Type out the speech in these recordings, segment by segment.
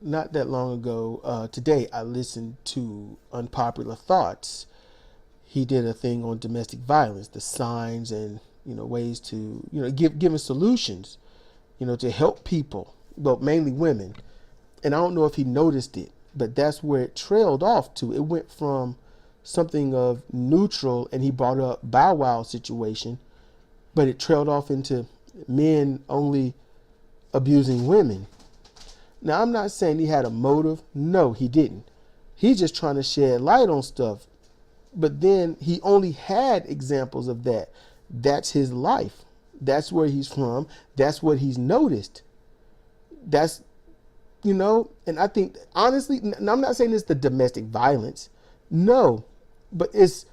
not that long ago, today I listened to Unpopular Thoughts. He did a thing on domestic violence, the signs and ways to giving solutions, to help people, but mainly women. And I don't know if he noticed it, but that's where it trailed off to. It went from something of neutral, and he brought up Bow Wow situation, but it trailed off into men only abusing women. Now, I'm not saying he had a motive. No, he didn't. He's just trying to shed light on stuff. But then he only had examples of that. That's his life. That's where he's from. That's what he's noticed. That's, and I think, honestly, I'm not saying it's the domestic violence. No, but it's,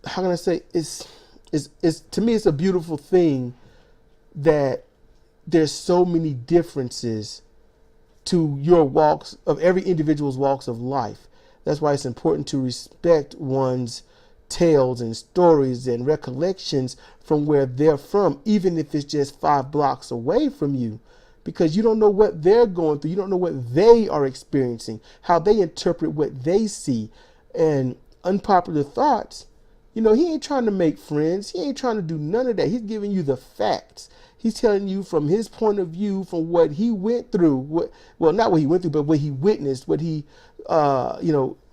how can I say, it's to me, it's a beautiful thing that there's so many differences to your walks of every individual's walks of life. That's why it's important to respect one's tales and stories and recollections from where they're from, even if it's just 5 blocks away from you, because you don't know what they're going through. You don't know what they are experiencing, how they interpret what they see. And Unpopular Thoughts, he ain't trying to make friends. He ain't trying to do none of that. He's giving you the facts. He's telling you from his point of view, from what he went through, not what he went through, but what he witnessed, what he,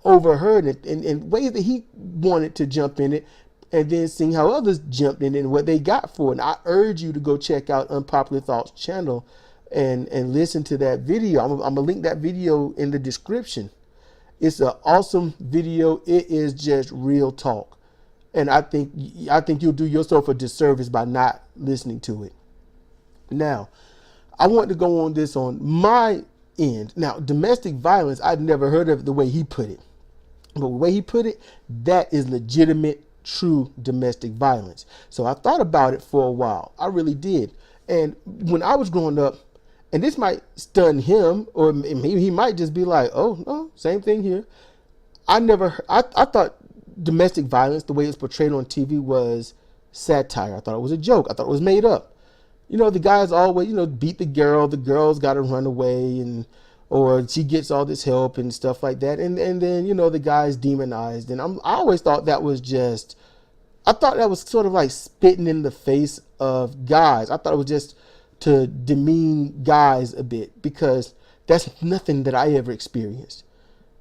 overheard it, and ways that he wanted to jump in it, and then seeing how others jumped in it and what they got for it. And I urge you to go check out Unpopular Thoughts channel and listen to that video. I'm going to link that video in the description. It's an awesome video. It is just real talk. And I think you'll do yourself a disservice by not listening to it. Now, I want to go on this on my end. Now, domestic violence, I'd never heard of it the way he put it. But the way he put it, that is legitimate, true domestic violence. So I thought about it for a while. I really did. And when I was growing up, and this might stun him, or he might just be like, oh, no, same thing here. I thought domestic violence, the way it's portrayed on TV, was satire. I thought it was a joke. I thought it was made up. The guys always, beat the girl's got to run away, or she gets all this help and stuff like that. And then, the guy's demonized. And I always thought that was sort of like spitting in the face of guys. I thought it was just to demean guys a bit, because that's nothing that I ever experienced.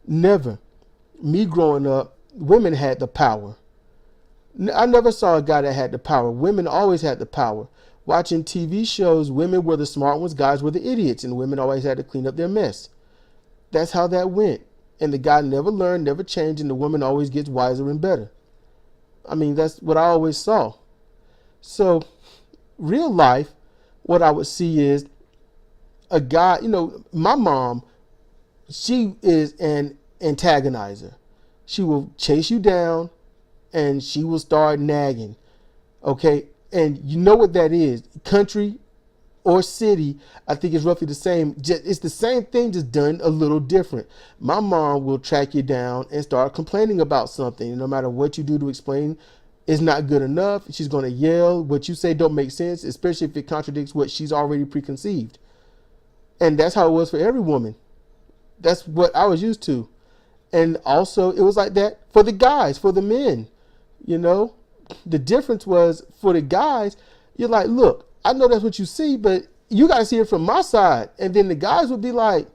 Never. Me growing up, women had the power. I never saw a guy that had the power. Women always had the power. Watching TV shows, women were the smart ones, guys were the idiots, and women always had to clean up their mess. That's how that went. And the guy never learned, never changed, and the woman always gets wiser and better. I mean, that's what I always saw. So, real life, what I would see is a guy, my mom, she is an antagonizer. She will chase you down and she will start nagging. Okay? And you know what that is. Country or city, I think it's roughly the same. It's the same thing, just done a little different. My mom will track you down and start complaining about something. And no matter what you do to explain, it's not good enough. She's going to yell. What you say don't make sense, especially if it contradicts what she's already preconceived. And that's how it was for every woman. That's what I was used to. And also, it was like that for the guys, for the men. The difference was, for the guys, you're like, look, I know that's what you see, but you got to see it from my side. And then the guys would be like,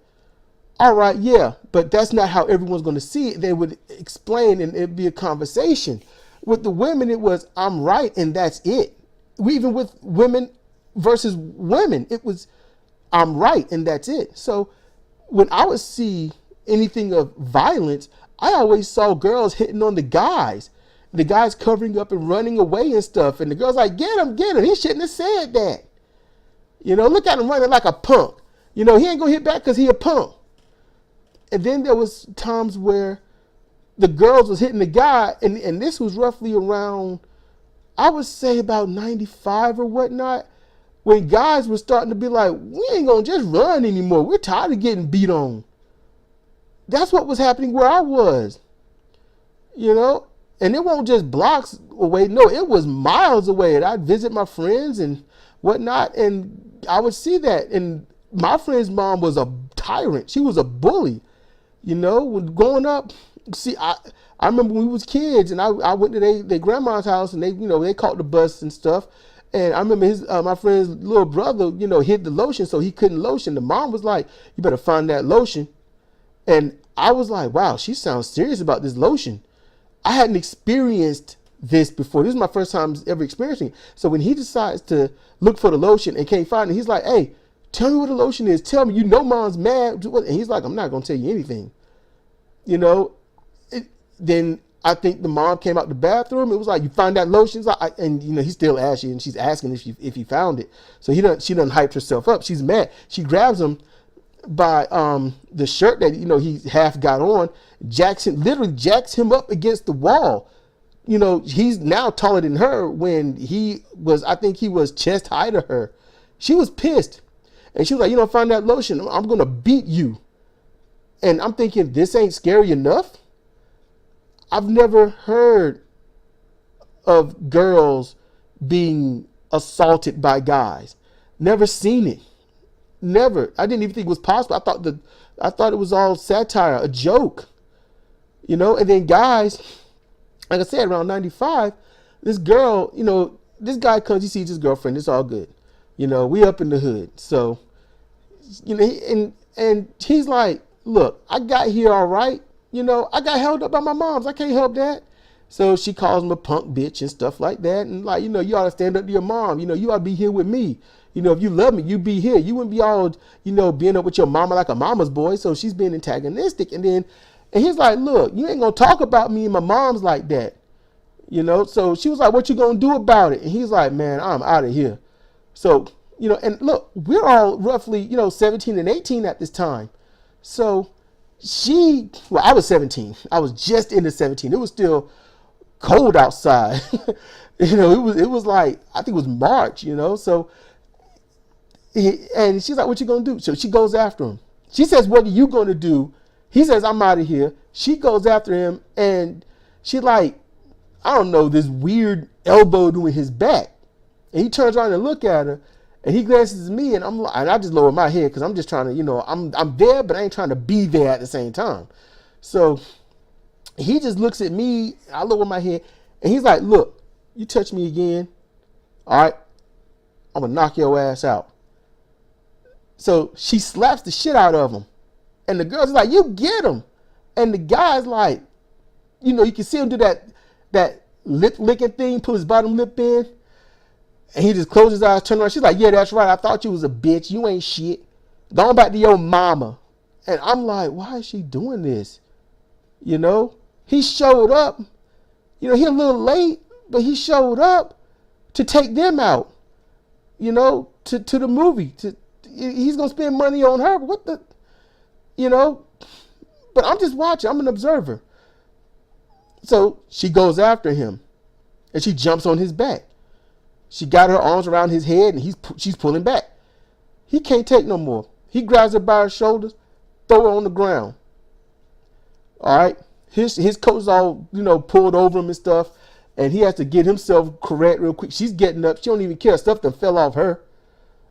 all right, yeah, but that's not how everyone's going to see it. They would explain, and it'd be a conversation. With the women, it was, I'm right, and that's it. Even with women versus women, it was, I'm right, and that's it. So when I would see anything of violence, I always saw girls hitting on the guys covering up and running away and stuff. And the girl's like, get him. He shouldn't have said that. Look at him running like a punk. He ain't going to hit back because he a punk. And then there was times where the girls was hitting the guy. And this was roughly around, I would say about 95 or whatnot, when guys were starting to be like, we ain't going to just run anymore. We're tired of getting beat on. That's what was happening where I was. And it wasn't just blocks away. No, it was miles away. And I'd visit my friends and whatnot, and I would see that. And my friend's mom was a tyrant. She was a bully. You know, when growing up, see, I remember when we was kids, and I went to their grandma's house, and they caught the bus and stuff. And I remember my friend's little brother, hid the lotion so he couldn't lotion. The mom was like, "You better find that lotion." And I was like, "Wow, she sounds serious about this lotion." I hadn't experienced this before. This is my first time ever experiencing it. So when he decides to look for the lotion and can't find it, he's like, "Hey, tell me what the lotion is. Tell me, mom's mad." And he's like, "I'm not going to tell you anything." Then I think the mom came out the bathroom. It was like, "You find that lotion?" Like, and he's still asking, and she's asking if he found it. So she done hyped herself up. She's mad. She grabs him by the shirt that he half got on, literally jacks him up against the wall. He's now taller than her when I think he was chest high to her. She was pissed. And she was like, "Find that lotion. I'm going to beat you." And I'm thinking, this ain't scary enough? I've never heard of girls being assaulted by guys. Never seen it. Never. I didn't even think it was possible. I thought it was all satire, a joke. And then guys, like I said, around 95, this girl, this guy comes, he sees his girlfriend, it's all good. We up in the hood. So, and he's like, "Look, I got here all right. I got held up by my moms. I can't help that." So she calls him a punk bitch and stuff like that. And like, you ought to stand up to your mom. You ought to be here with me. If you love me, you be here. You wouldn't be all, being up with your mama like a mama's boy. So she's being antagonistic. And he's like, "Look, you ain't going to talk about me and my mom's like that." So she was like, "What you going to do about it?" And he's like, "Man, I'm out of here." So, and look, we're all roughly, 17 and 18 at this time. So I was 17. I was just into 17. It was still cold outside. It was like, I think it was March, so, and she's like, "What you going to do?" So she goes after him. She says, "What are you going to do?" He says, "I'm out of here." She goes after him, and she like, I don't know, this weird elbow doing his back. And he turns around and look at her, and he glances at me, and I just lower my head because I'm just trying to, I'm there, but I ain't trying to be there at the same time. So he just looks at me, I lower my head, and he's like, "Look, you touch me again, all right, I'm going to knock your ass out." So she slaps the shit out of him. And the girl's like, "You get him." And the guy's like, you can see him do that lip licking thing, pull his bottom lip in. And he just closes his eyes, turn around. She's like, "Yeah, that's right. I thought you was a bitch. You ain't shit. Going back to your mama." And I'm like, why is she doing this? He showed up. He a little late, but he showed up to take them out, to the movie. He's going to spend money on her. What the, but I'm just watching. I'm an observer. So she goes after him, and she jumps on his back. She got her arms around his head, and she's pulling back. He can't take no more. He grabs her by her shoulders, throw her on the ground. All right. His coat's all, pulled over him and stuff, and he has to get himself correct real quick. She's getting up. She don't even care. Stuff that fell off her.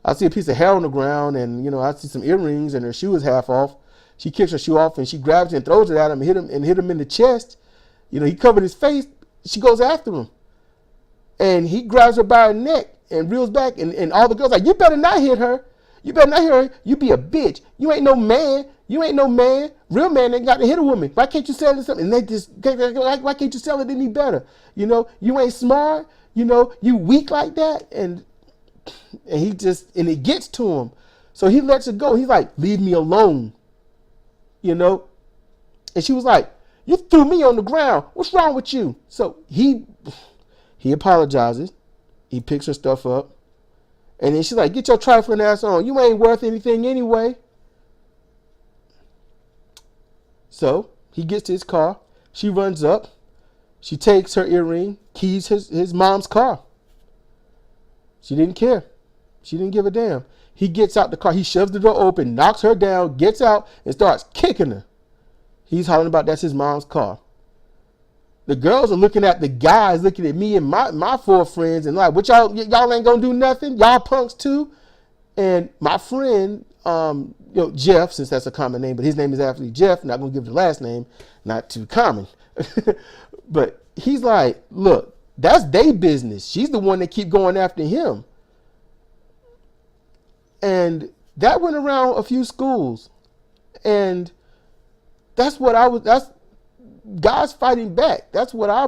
I see a piece of hair on the ground, and, I see some earrings, and her shoe is half off. She kicks her shoe off, and she grabs it and throws it at him and hit him in the chest. He covered his face. She goes after him. And he grabs her by her neck and reels back. And all the girls like, "You better not hit her. You better not hit her. You be a bitch. You ain't no man. You ain't no man. Real man ain't got to hit a woman. Why can't you sell it something?" And they just, why can't you sell it any better? You ain't smart. You weak like that. And it gets to him. So he lets her go. He's like, "Leave me alone." And she was like, "You threw me on the ground. What's wrong with you?" So he apologizes. He picks her stuff up. And then she's like, "Get your trifling ass on. You ain't worth anything anyway." So he gets to his car. She runs up. She takes her earring, keys his mom's car. She didn't care. She didn't give a damn. He gets out the car. He shoves the door open, knocks her down, gets out, and starts kicking her. He's hollering about that's his mom's car. The girls are looking at the guys, looking at me and my four friends, and like, "What y'all ain't gonna do nothing? Y'all punks too?" And my friend, Jeff, since that's a common name, but his name is actually Jeff. Not gonna give the last name, not too common. But he's like, look, that's their business. She's the one that keep going after him. And that went around a few schools. And that's guys fighting back. That's what I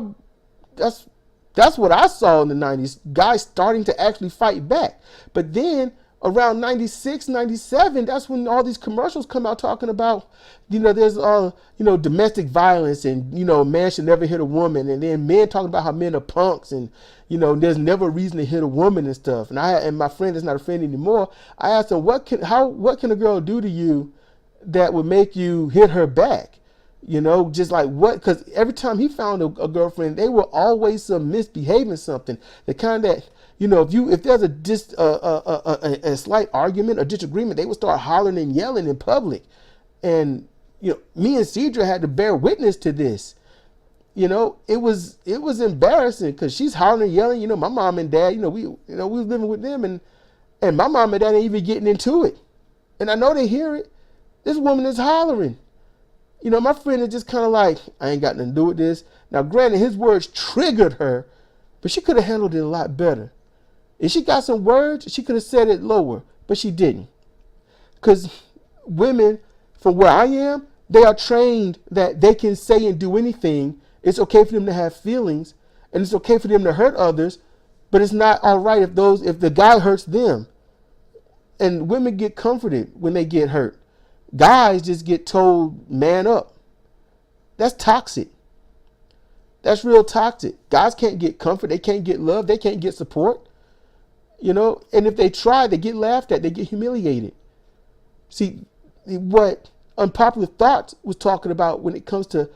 saw in the 90s. Guys starting to actually fight back. But then around 96, 97, that's when all these commercials come out talking about, there's domestic violence, and a man should never hit a woman, and then men talking about how men are punks, and there's never a reason to hit a woman and stuff. And my friend that's not a friend anymore, I asked him, what can a girl do to you that would make you hit her back? Just like what? Because every time he found a girlfriend, they were always misbehaving something. The kind that if there's a slight argument or disagreement, they would start hollering and yelling in public. And me and Sidra had to bear witness to this. It was embarrassing because she's hollering and yelling. My mom and dad, we was living with them, and my mom and dad ain't even getting into it. And I know they hear it. This woman is hollering. My friend is just kind of like, I ain't got nothing to do with this. Now, granted, his words triggered her, but she could have handled it a lot better. If she got some words, she could have said it lower, but she didn't. Because women, from where I am, they are trained that they can say and do anything. It's okay for them to have feelings, and it's okay for them to hurt others, but it's not all right if the guy hurts them. And women get comforted when they get hurt. Guys just get told, man up. That's toxic. That's real toxic. Guys can't get comfort. They can't get love. They can't get support. And if they try, they get laughed at. They get humiliated. See, what Unpopular Thoughts was talking about when it comes to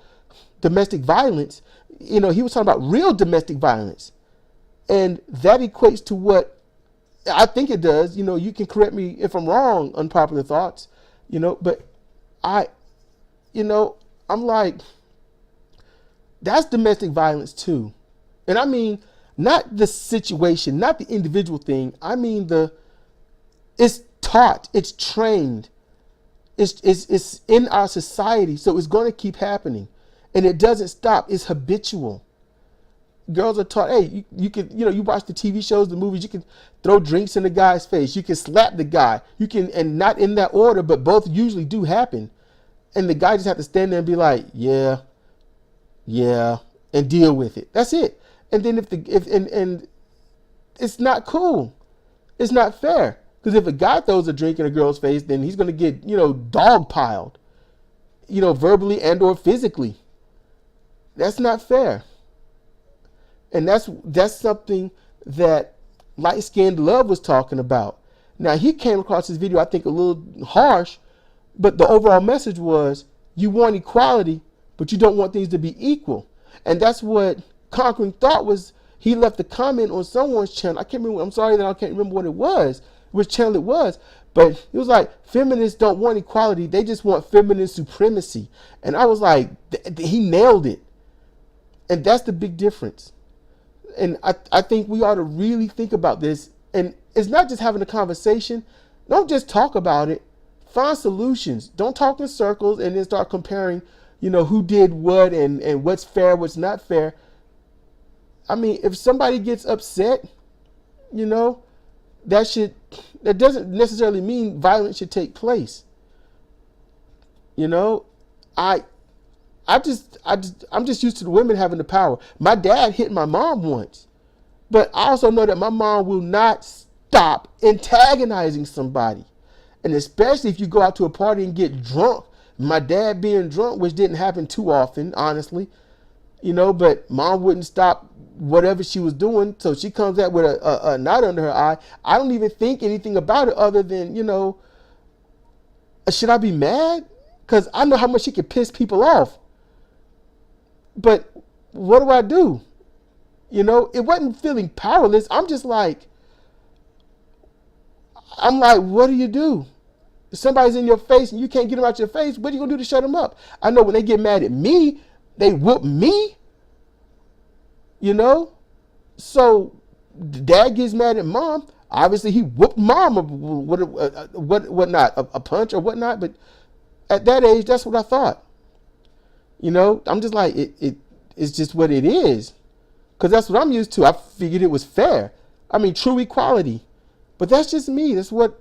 domestic violence, he was talking about real domestic violence. And that equates to what I think it does. You can correct me if I'm wrong, Unpopular Thoughts. But I'm like, that's domestic violence too. And I mean, not the situation, not the individual thing. I mean, it's taught, it's trained, it's in our society. So it's going to keep happening, and it doesn't stop. It's habitual. Girls are taught, hey, you can, you watch the TV shows, the movies, you can throw drinks in the guy's face. You can slap the guy. You can, and not in that order, but both usually do happen. And the guy just have to stand there and be like, yeah, and deal with it. That's it. And then and it's not cool. It's not fair. Because if a guy throws a drink in a girl's face, then he's going to get, dog piled, verbally and or physically. That's not fair. And that's something that Light Skinned Love was talking about. Now, he came across this video, I think, a little harsh, but the overall message was, you want equality, but you don't want things to be equal. And that's what Conquering Thought was. He left a comment on someone's channel. I can't remember. I'm sorry that I can't remember what it was, which channel it was. But it was like, feminists don't want equality. They just want feminine supremacy. And I was like, he nailed it. And that's the big difference. And I think we ought to really think about this. And it's not just having a conversation. Don't just talk about it. Find solutions. Don't talk in circles and then start comparing, who did what and what's fair, what's not fair. I mean, if somebody gets upset, that doesn't necessarily mean violence should take place. I'm just used to the women having the power. My dad hit my mom once, but I also know that my mom will not stop antagonizing somebody. And especially if you go out to a party and get drunk. My dad being drunk, which didn't happen too often, honestly, but mom wouldn't stop whatever she was doing. So she comes out with a knot under her eye. I don't even think anything about it other than, should I be mad? Because I know how much she can piss people off. But what do? It wasn't feeling powerless. I'm like, what do you do? If somebody's in your face and you can't get them out your face, what are you going to do to shut them up? I know when they get mad at me, they whoop me. So dad gets mad at mom. Obviously, he whooped mom or what not, a punch or whatnot. But at that age, that's what I thought. You know, I'm just like, it's just what it is. Because that's what I'm used to. I figured it was fair. I mean, true equality. But that's just me. That's what,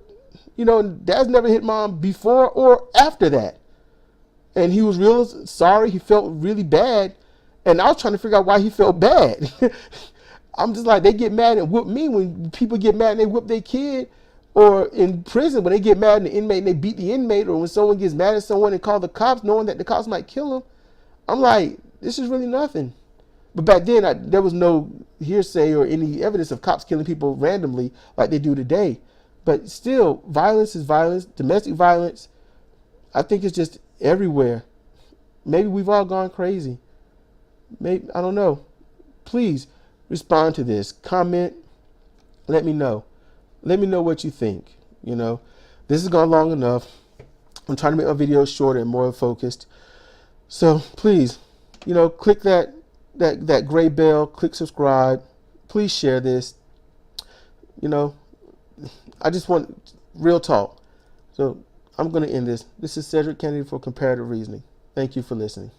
you know, Dad's never hit mom before or after that. And he was real sorry. He felt really bad. And I was trying to figure out why he felt bad. I'm just like, they get mad and whoop me when people get mad and they whoop their kid. Or in prison, when they get mad at the inmate and they beat the inmate. Or when someone gets mad at someone and call the cops knowing that the cops might kill them. I'm like, this is really nothing. But back then, there was no hearsay or any evidence of cops killing people randomly like they do today. But still, violence is violence. Domestic violence, I think it's just everywhere. Maybe we've all gone crazy. Maybe, I don't know. Please respond to this. Comment. Let me know. Let me know what you think. You know, this has gone long enough. I'm trying to make my videos shorter and more focused. So please, you know, click that gray bell, click subscribe. Please share this. You know, I just want real talk. So I'm going to end this. This is Cedric Kennedy for Comparative Reasoning. Thank you for listening.